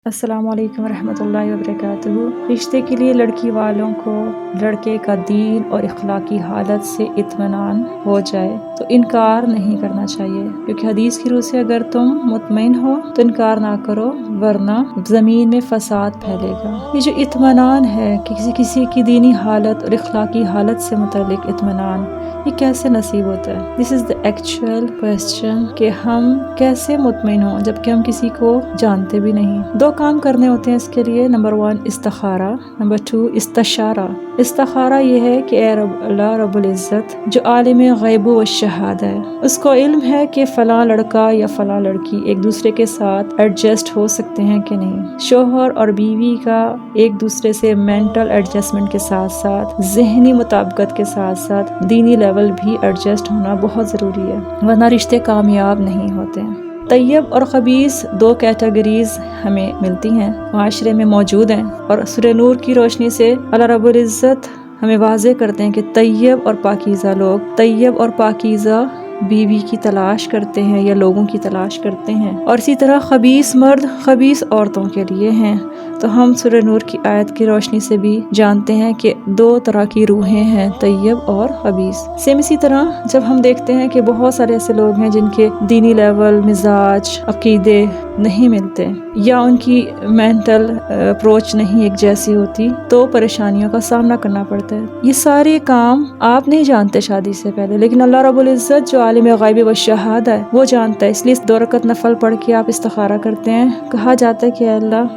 السلام علیکم ورحمۃ اللہ وبرکاتہ۔ رشتے کے لیے لڑکی والوں کو لڑکے کا دین اور اخلاقی حالت سے اطمینان ہو جائے تو انکار نہیں کرنا چاہیے، کیونکہ حدیث کی روح سے اگر تم مطمئن ہو تو انکار نہ کرو، ورنہ زمین میں فساد پھیلے گا۔ یہ جو اطمینان ہے کہ کسی کی دینی حالت اور اخلاقی حالت سے متعلق اطمینان، یہ کیسے نصیب ہوتا ہے؟ دس از دا ایکچوئل کوسچن کہ ہم کیسے مطمئن ہوں جبکہ ہم کسی کو جانتے بھی نہیں۔ دو کام کرنے ہوتے ہیں اس کے لیے، نمبر 1 استخارہ، نمبر 2 استشارہ۔ استخارہ یہ ہے کہ اے اللہ رب العزت جو عالم غیب و شہادہ ہے، اس کو علم ہے کہ فلاں لڑکا یا فلاں لڑکی ایک دوسرے کے ساتھ ایڈجسٹ ہو سکتے ہیں کہ نہیں۔ شوہر اور بیوی کا ایک دوسرے سے مینٹل ایڈجسٹمنٹ کے ساتھ ساتھ ذہنی مطابقت کے ساتھ ساتھ دینی لیول بھی ایڈجسٹ ہونا بہت ضروری ہے، ورنہ رشتے کامیاب نہیں ہوتے ہیں۔ طیب اور خبیث دو کیٹیگریز ہمیں ملتی ہیں، معاشرے میں موجود ہیں، اور سورہ نور کی روشنی سے اللہ رب العزت ہمیں واضح کرتے ہیں کہ طیب اور پاکیزہ لوگ طیب اور پاکیزہ بیوی کی تلاش کرتے ہیں یا لوگوں کی تلاش کرتے ہیں، اور اسی طرح خبیث مرد خبیث عورتوں کے لیے ہیں۔ تو ہم سورہ نور کی آیت کی روشنی سے بھی جانتے ہیں کہ دو طرح کی روحیں ہیں، طیب اور خبیث۔ سیم اسی طرح جب ہم دیکھتے ہیں کہ بہت سارے ایسے لوگ ہیں جن کے دینی لیول، مزاج، عقیدے نہیں ملتے یا ان کی مینٹل اپروچ نہیں ایک جیسی ہوتی، تو پریشانیوں کا سامنا کرنا پڑتا ہے۔ یہ سارے کام آپ نہیں جانتے شادی سے پہلے، لیکن اللہ رب العزت جو عالم غیب و شہادہ ہے وہ جانتا ہے، اس لیے 2 رکعت نفل پڑھ کے آپ استخارہ کرتے ہیں۔ کہا جاتا ہے کہ اے اللہ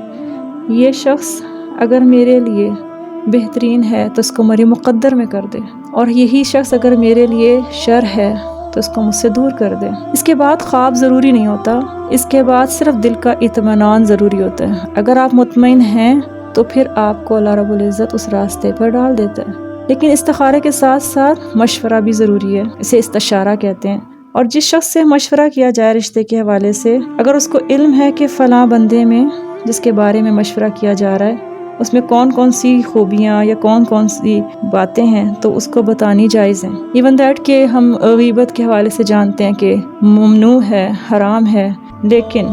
یہ شخص اگر میرے لیے بہترین ہے تو اس کو میرے مقدر میں کر دے، اور یہی شخص اگر میرے لیے شر ہے تو اس کو مجھ سے دور کر دے۔ اس کے بعد خواب ضروری نہیں ہوتا، اس کے بعد صرف دل کا اطمینان ضروری ہوتا ہے۔ اگر آپ مطمئن ہیں تو پھر آپ کو اللہ رب العزت اس راستے پر ڈال دیتا ہے، لیکن استخارے کے ساتھ ساتھ مشورہ بھی ضروری ہے، اسے استشارہ کہتے ہیں۔ اور جس شخص سے مشورہ کیا جائے رشتے کے حوالے سے، اگر اس کو علم ہے کہ فلاں بندے میں جس کے بارے میں مشورہ کیا جا رہا ہے اس میں کون کون سی خوبیاں یا کون کون سی باتیں ہیں، تو اس کو بتانی جائز ہیں۔ ایون دیٹ کہ ہم غیبت کے حوالے سے جانتے ہیں کہ ممنوع ہے، حرام ہے، لیکن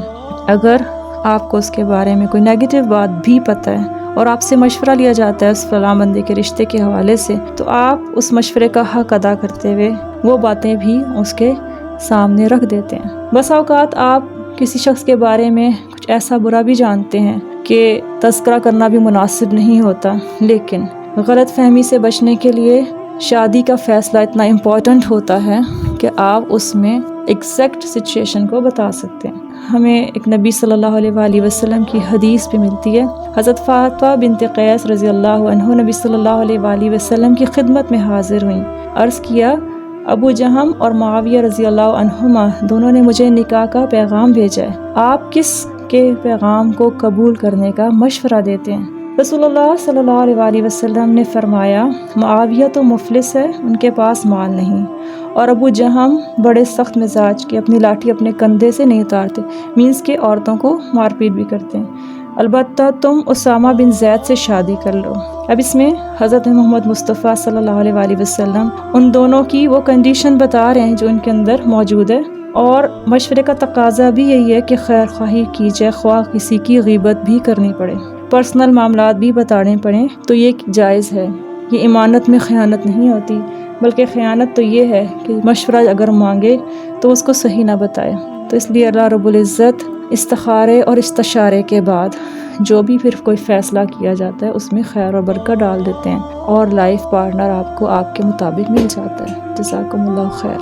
اگر آپ کو اس کے بارے میں کوئی نیگیٹو بات بھی پتہ ہے اور آپ سے مشورہ لیا جاتا ہے اس فلاں بندے کے رشتے کے حوالے سے، تو آپ اس مشورے کا حق ادا کرتے ہوئے وہ باتیں بھی اس کے سامنے رکھ دیتے ہیں۔ بس اوقات آپ کسی شخص کے بارے میں کچھ ایسا برا بھی جانتے ہیں کہ تذکرہ کرنا بھی مناسب نہیں ہوتا، لیکن غلط فہمی سے بچنے کے لیے شادی کا فیصلہ اتنا امپورٹنٹ ہوتا ہے کہ آپ اس میں ایگزیکٹ سچویشن کو بتا سکتے ہیں۔ ہمیں ایک نبی صلی اللہ علیہ وآلہ وسلم کی حدیث بھی ملتی ہے۔ حضرت فاطمہ بنت قیس رضی اللہ عنہ نبی صلی اللہ علیہ وآلہ وسلم کی خدمت میں حاضر ہوئیں۔ عرض کیا، ابو جہم اور معاویہ رضی اللہ عنہما دونوں نے مجھے نکاح کا پیغام بھیجا ہے، آپ کس کے پیغام کو قبول کرنے کا مشورہ دیتے ہیں؟ رسول اللہ صلی اللہ علیہ وآلہ وسلم نے فرمایا، معاویہ تو مفلس ہے، ان کے پاس مال نہیں، اور ابو جہم بڑے سخت مزاج کے، اپنی لاٹھی اپنے کندھے سے نہیں اتارتے، مینس کے عورتوں کو مار پیٹ بھی کرتے ہیں، البتہ تم اسامہ بن زید سے شادی کر لو۔ اب اس میں حضرت محمد مصطفیٰ صلی اللہ علیہ وآلہ وسلم ان دونوں کی وہ کنڈیشن بتا رہے ہیں جو ان کے اندر موجود ہے، اور مشورے کا تقاضا بھی یہی ہے کہ خیر خواہی کی جائے، خواہ کسی کی غیبت بھی کرنی پڑے، پرسنل معاملات بھی بتانے پڑیں تو یہ جائز ہے۔ یہ امانت میں خیانت نہیں ہوتی، بلکہ خیانت تو یہ ہے کہ مشورہ اگر مانگے تو اس کو صحیح نہ بتائے۔ تو اس لیے اللہ رب العزت استخارے اور استشارے کے بعد جو بھی پھر کوئی فیصلہ کیا جاتا ہے اس میں خیر و برکت ڈال دیتے ہیں، اور لائف پارٹنر آپ کو آپ کے مطابق مل جاتا ہے۔ جزاکم اللہ خیر۔